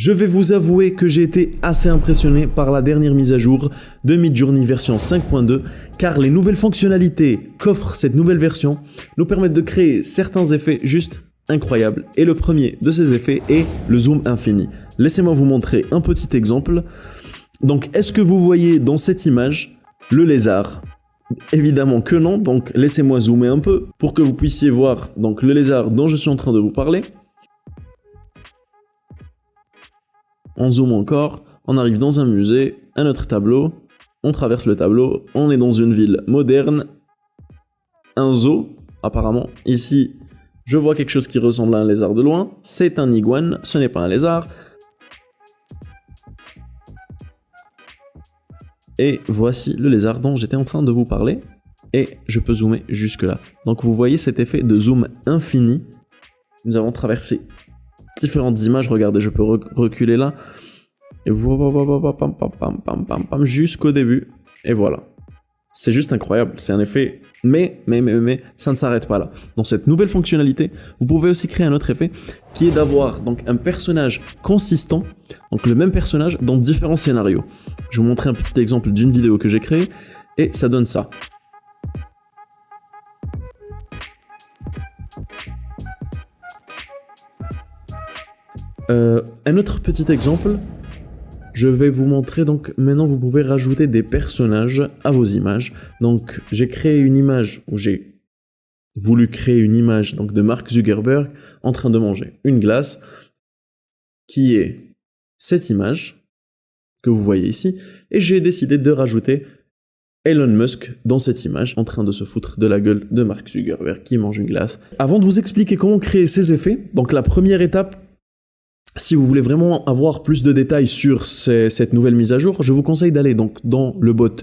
Je vais vous avouer que j'ai été assez impressionné par la dernière mise à jour de Midjourney version 5.2 car les nouvelles fonctionnalités qu'offre cette nouvelle version nous permettent de créer certains effets juste incroyables. Et le premier de ces effets est le zoom infini. Laissez-moi vous montrer un petit exemple. Donc est-ce que vous voyez dans cette image le lézard ? Évidemment que non, donc laissez-moi zoomer un peu pour que vous puissiez voir donc le lézard dont je suis en train de vous parler. On zoome encore, on arrive dans un musée, un autre tableau, on traverse le tableau, on est dans une ville moderne, un zoo, apparemment. Ici, je vois quelque chose qui ressemble à un lézard de loin, c'est un iguane, ce n'est pas un lézard. Et voici le lézard dont j'étais en train de vous parler, et je peux zoomer jusque là. Donc vous voyez cet effet de zoom infini. Nous avons traversé différentes images, regardez, je peux reculer là, et jusqu'au début, et voilà. C'est juste incroyable, c'est un effet, mais ça ne s'arrête pas là. Dans cette nouvelle fonctionnalité, vous pouvez aussi créer un autre effet, qui est d'avoir donc un personnage consistant, donc le même personnage dans différents scénarios. Je vais vous montrer un petit exemple d'une vidéo que j'ai créée, et ça donne ça. Un autre petit exemple, je vais vous montrer, donc maintenant vous pouvez rajouter des personnages à vos images. Donc j'ai créé une image, où j'ai voulu créer une image donc, de Mark Zuckerberg en train de manger une glace, qui est cette image que vous voyez ici, et j'ai décidé de rajouter Elon Musk dans cette image, en train de se foutre de la gueule de Mark Zuckerberg qui mange une glace. Avant de vous expliquer comment créer ces effets, donc la première étape, si vous voulez vraiment avoir plus de détails sur cette nouvelle mise à jour, je vous conseille d'aller donc dans le bot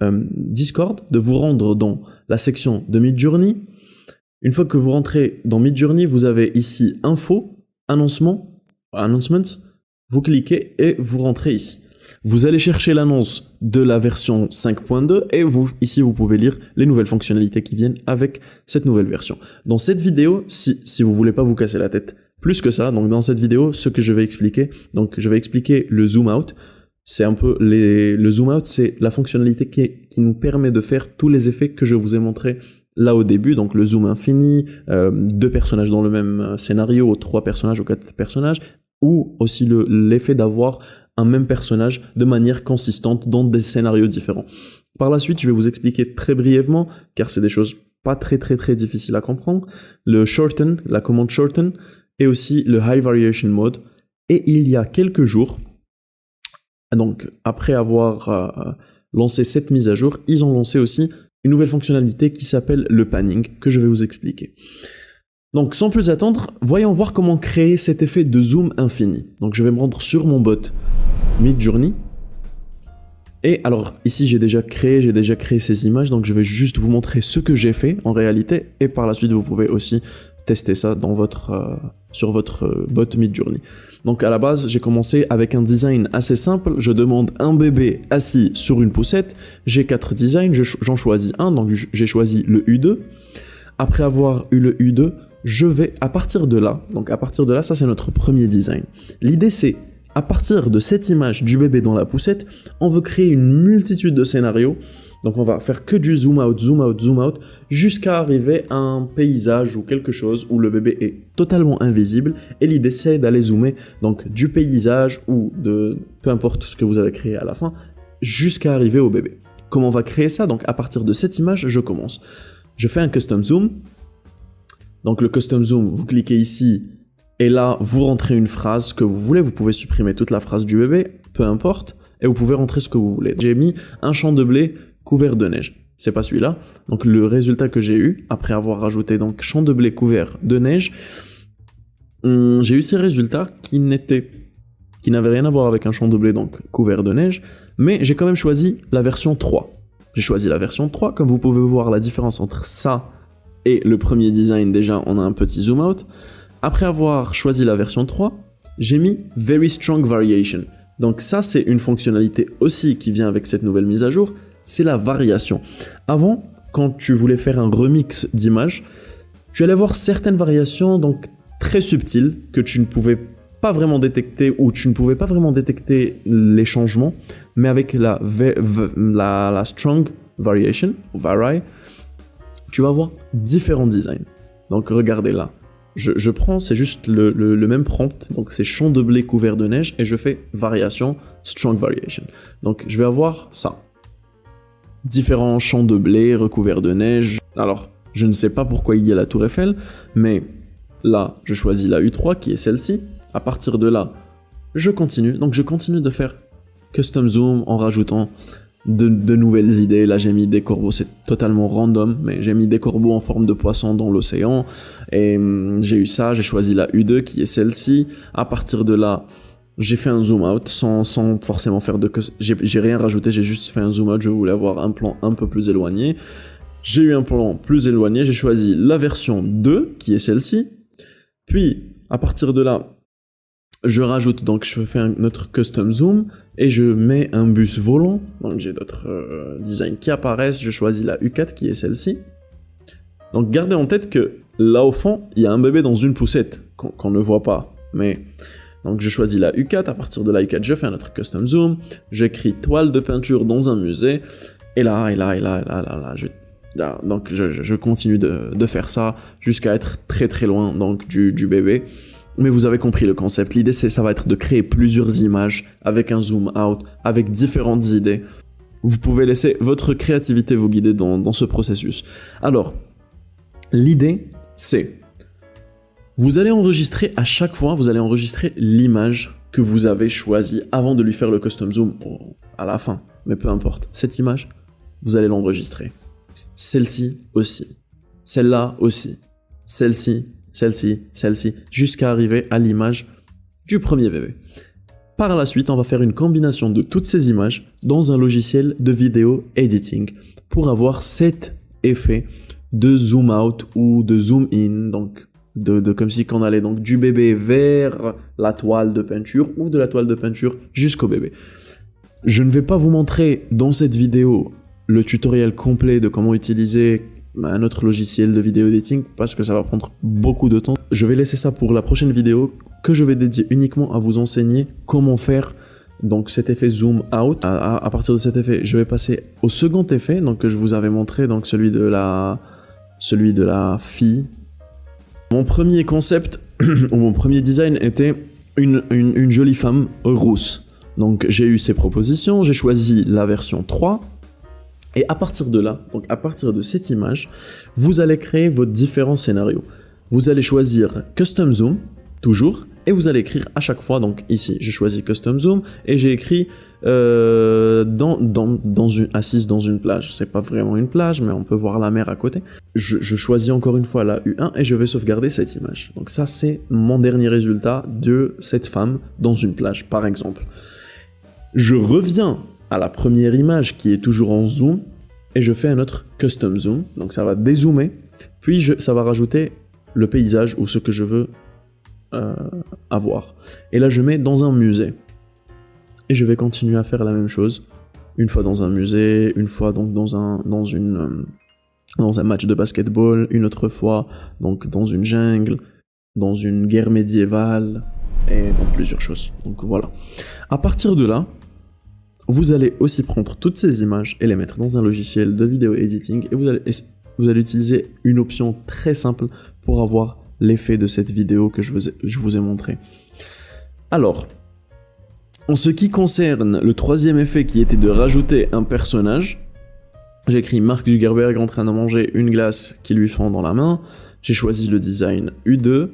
Discord, de vous rendre dans la section de Midjourney. Une fois que vous rentrez dans Midjourney, vous avez ici Info, Announcements, vous cliquez et vous rentrez ici. Vous allez chercher l'annonce de la version 5.2 et ici vous pouvez lire les nouvelles fonctionnalités qui viennent avec cette nouvelle version. Dans cette vidéo, si vous voulez pas vous casser la tête, plus que ça, donc dans cette vidéo, ce que je vais expliquer, donc je vais expliquer le zoom out. C'est un peu le zoom out, c'est la fonctionnalité qui nous permet de faire tous les effets que je vous ai montrés là au début, donc le zoom infini, 2 personnages dans le même scénario, 3 personnages ou 4 personnages, ou aussi l'effet d'avoir un même personnage de manière consistante dans des scénarios différents. Par la suite, je vais vous expliquer très brièvement, car c'est des choses pas très difficiles à comprendre, le shorten, la commande shorten, et aussi le High Variation Mode. Et il y a quelques jours, donc après avoir lancé cette mise à jour, ils ont lancé aussi une nouvelle fonctionnalité qui s'appelle le panning, que je vais vous expliquer. Donc sans plus attendre, voyons voir comment créer cet effet de zoom infini. Donc je vais me rendre sur mon bot Midjourney. Et alors ici j'ai déjà créé ces images, donc je vais juste vous montrer ce que j'ai fait en réalité, et par la suite vous pouvez aussi tester ça dans sur votre bot Midjourney. Donc à la base, j'ai commencé avec un design assez simple. Je demande un bébé assis sur une poussette. J'ai 4 designs, j'en choisis un, donc j'ai choisi le U2. Après avoir eu le U2, je vais à partir de là, ça c'est notre premier design. L'idée c'est, à partir de cette image du bébé dans la poussette, on veut créer une multitude de scénarios. Donc on va faire que du zoom out, jusqu'à arriver à un paysage ou quelque chose où le bébé est totalement invisible. Et l'idée c'est d'aller zoomer donc du paysage ou de peu importe ce que vous avez créé à la fin, jusqu'à arriver au bébé. Comment on va créer ça? Donc à partir de cette image, je commence. Je fais un custom zoom. Donc le custom zoom, vous cliquez ici et là vous rentrez une phrase que vous voulez. Vous pouvez supprimer toute la phrase du bébé, peu importe, et vous pouvez rentrer ce que vous voulez. J'ai mis un champ de blé couvert de neige. C'est pas celui-là. Donc le résultat que j'ai eu, après avoir rajouté donc champ de blé couvert de neige, j'ai eu ces résultats qui n'avaient rien à voir avec un champ de blé donc couvert de neige, mais j'ai quand même choisi la version 3. J'ai choisi la version 3, comme vous pouvez voir la différence entre ça et le premier design, déjà on a un petit zoom out. Après avoir choisi la version 3, j'ai mis Very Strong Variation. Donc ça c'est une fonctionnalité aussi qui vient avec cette nouvelle mise à jour, c'est la variation. Avant, quand tu voulais faire un remix d'images, tu allais avoir certaines variations donc très subtiles que tu ne pouvais pas vraiment détecter, ou tu ne pouvais pas vraiment détecter les changements, mais avec la strong variation, vary, tu vas avoir différents designs. Donc regardez là, je prends, c'est juste le même prompt, donc c'est champ de blé couvert de neige, et je fais variation, strong variation. Donc je vais avoir ça. Différents champs de blé recouverts de neige. Alors, je ne sais pas pourquoi il y a la tour Eiffel, mais là, je choisis la U3 qui est celle-ci. À partir de là, je continue. Donc je continue de faire custom zoom en rajoutant de nouvelles idées. Là, j'ai mis des corbeaux, c'est totalement random, mais j'ai mis des corbeaux en forme de poisson dans l'océan. Et j'ai eu ça, j'ai choisi la U2 qui est celle-ci. À partir de là, j'ai fait un zoom out sans forcément faire de... J'ai rien rajouté, j'ai juste fait un zoom out, je voulais avoir un plan un peu plus éloigné. J'ai eu un plan plus éloigné, j'ai choisi la version 2, qui est celle-ci. Puis, à partir de là, je rajoute, donc je fais un autre custom zoom, et je mets un bus volant. Donc j'ai d'autres designs qui apparaissent, je choisis la U4, qui est celle-ci. Donc gardez en tête que là au fond, il y a un bébé dans une poussette, qu'on ne voit pas, mais... Donc je choisis la U4, à partir de la U4 je fais un autre custom zoom, j'écris toile de peinture dans un musée, et là, donc je continue de faire ça jusqu'à être très très loin donc du bébé. Mais vous avez compris le concept, l'idée ça va être de créer plusieurs images avec un zoom out, avec différentes idées. Vous pouvez laisser votre créativité vous guider dans ce processus. Alors, l'idée c'est... Vous allez enregistrer à chaque fois, vous allez enregistrer l'image que vous avez choisie avant de lui faire le custom zoom à la fin. Mais peu importe, cette image, vous allez l'enregistrer. Celle-ci aussi, celle-là aussi, celle-ci, jusqu'à arriver à l'image du premier bébé. Par la suite, on va faire une combinaison de toutes ces images dans un logiciel de vidéo editing pour avoir cet effet de zoom out ou de zoom in, donc comme si qu'on allait donc du bébé vers la toile de peinture ou de la toile de peinture jusqu'au bébé. Je ne vais pas vous montrer dans cette vidéo le tutoriel complet de comment utiliser un autre logiciel de vidéo editing parce que ça va prendre beaucoup de temps. Je vais laisser ça pour la prochaine vidéo que je vais dédier uniquement à vous enseigner comment faire donc cet effet zoom out. À partir de cet effet, je vais passer au second effet donc que je vous avais montré, donc celui de la fille. Mon premier concept, ou mon premier design était une jolie femme rousse. Donc j'ai eu ces propositions, j'ai choisi la version 3, et à partir de là, donc à partir de cette image, vous allez créer vos différents scénarios. Vous allez choisir Custom Zoom, toujours, et vous allez écrire à chaque fois, donc ici j'ai choisi Custom Zoom, et j'ai écrit assise dans une plage. C'est pas vraiment une plage, mais on peut voir la mer à côté. Je choisis encore une fois la U1 et je vais sauvegarder cette image. Donc ça c'est mon dernier résultat de cette femme dans une plage, par exemple. Je reviens à la première image qui est toujours en zoom, et je fais un autre custom zoom, donc ça va dézoomer, puis ça va rajouter le paysage ou ce que je veux avoir. Et là je mets dans un musée. Et je vais continuer à faire la même chose, une fois dans un musée, une fois donc dans un match de basketball, une autre fois donc dans une jungle, dans une guerre médiévale, et dans plusieurs choses. Donc voilà. À partir de là, vous allez aussi prendre toutes ces images et les mettre dans un logiciel de vidéo editing, et vous allez utiliser une option très simple pour avoir l'effet de cette vidéo que je vous ai montré. Alors, en ce qui concerne le troisième effet qui était de rajouter un personnage, j'ai écrit Mark Zuckerberg en train de manger une glace qui lui fend dans la main, j'ai choisi le design U2,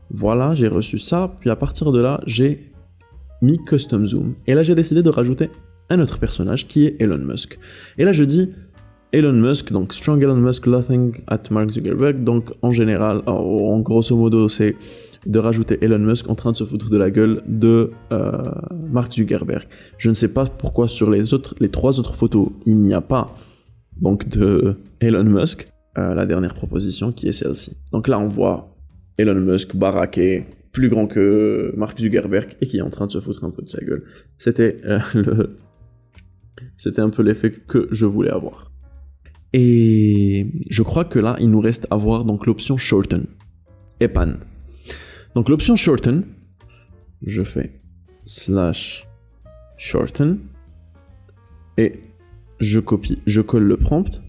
voilà, j'ai reçu ça, puis à partir de là, j'ai mis Custom Zoom, et là j'ai décidé de rajouter un autre personnage qui est Elon Musk. Et là je dis Elon Musk, donc Strong Elon Musk laughing at Mark Zuckerberg, donc en général, en grosso modo c'est de rajouter Elon Musk en train de se foutre de la gueule de Mark Zuckerberg. Je ne sais pas pourquoi sur les trois autres photos, il n'y a pas donc de Elon Musk, la dernière proposition qui est celle-ci. Donc là on voit Elon Musk baraqué, plus grand que Mark Zuckerberg et qui est en train de se foutre un peu de sa gueule. C'était un peu l'effet que je voulais avoir. Et je crois que là il nous reste à voir donc l'option Shorten, Epan. Donc l'option Shorten, je fais /shorten et je copie, je colle le prompt.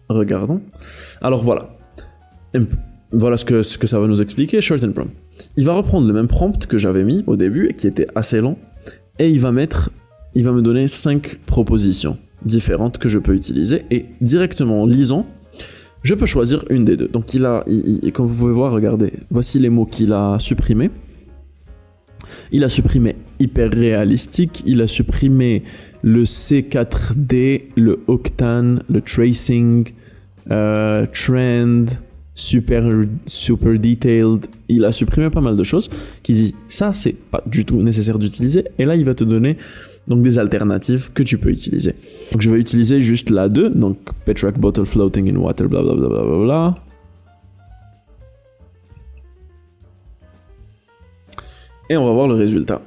Regardons. Alors voilà. Voilà ce que ça va nous expliquer, shorten prompt. Il va reprendre le même prompt que j'avais mis au début, qui était assez long, et il va me donner 5 propositions différentes que je peux utiliser, et directement en lisant, je peux choisir une des deux. Donc comme vous pouvez voir, regardez, voici les mots qu'il a supprimés. Il a supprimé hyper réalistique, il a supprimé le C4D, le Octane, le Tracing, Trend, super detailed. Il a supprimé pas mal de choses qui dit ça c'est pas du tout nécessaire d'utiliser, et là il va te donner donc des alternatives que tu peux utiliser. Donc je vais utiliser juste la 2, donc Petrock bottle floating in water, blablabla. Bla bla bla. Et on va voir le résultat.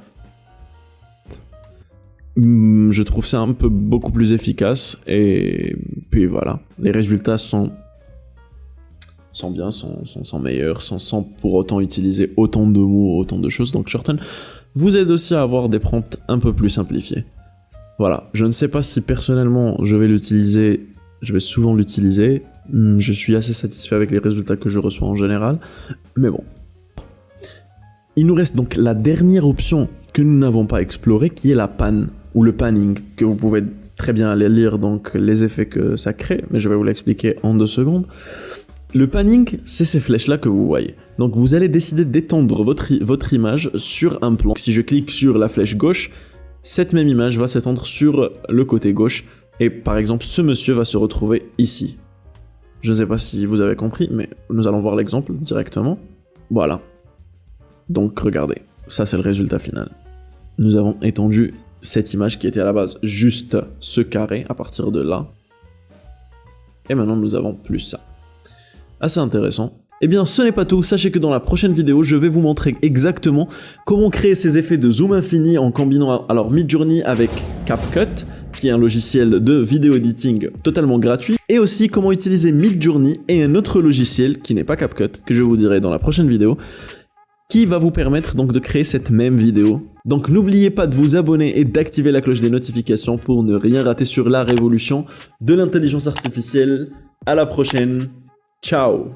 Je trouve ça un peu beaucoup plus efficace, et puis voilà, les résultats sont bien, sont meilleurs, sans pour autant utiliser autant de mots, autant de choses. Donc Shorten vous aide aussi à avoir des prompts un peu plus simplifiés. Voilà, je ne sais pas si personnellement je vais souvent l'utiliser. Je suis assez satisfait avec les résultats que je reçois en général, mais bon. Il nous reste donc la dernière option que nous n'avons pas explorée, qui est la pan, ou le panning, que vous pouvez très bien aller lire donc les effets que ça crée, mais je vais vous l'expliquer en 2 secondes. Le panning, c'est ces flèches-là que vous voyez. Donc vous allez décider d'étendre votre image sur un plan. Si je clique sur la flèche gauche, cette même image va s'étendre sur le côté gauche, et par exemple ce monsieur va se retrouver ici. Je ne sais pas si vous avez compris, mais nous allons voir l'exemple directement. Voilà. Donc regardez, ça c'est le résultat final. Nous avons étendu cette image qui était à la base juste ce carré à partir de là. Et maintenant nous avons plus ça. Assez intéressant. Eh bien ce n'est pas tout, sachez que dans la prochaine vidéo je vais vous montrer exactement comment créer ces effets de zoom infini en combinant alors Midjourney avec CapCut, qui est un logiciel de vidéo editing totalement gratuit, et aussi comment utiliser Midjourney et un autre logiciel qui n'est pas CapCut, que je vous dirai dans la prochaine vidéo, qui va vous permettre donc de créer cette même vidéo. Donc n'oubliez pas de vous abonner et d'activer la cloche des notifications pour ne rien rater sur la révolution de l'intelligence artificielle. À la prochaine, ciao!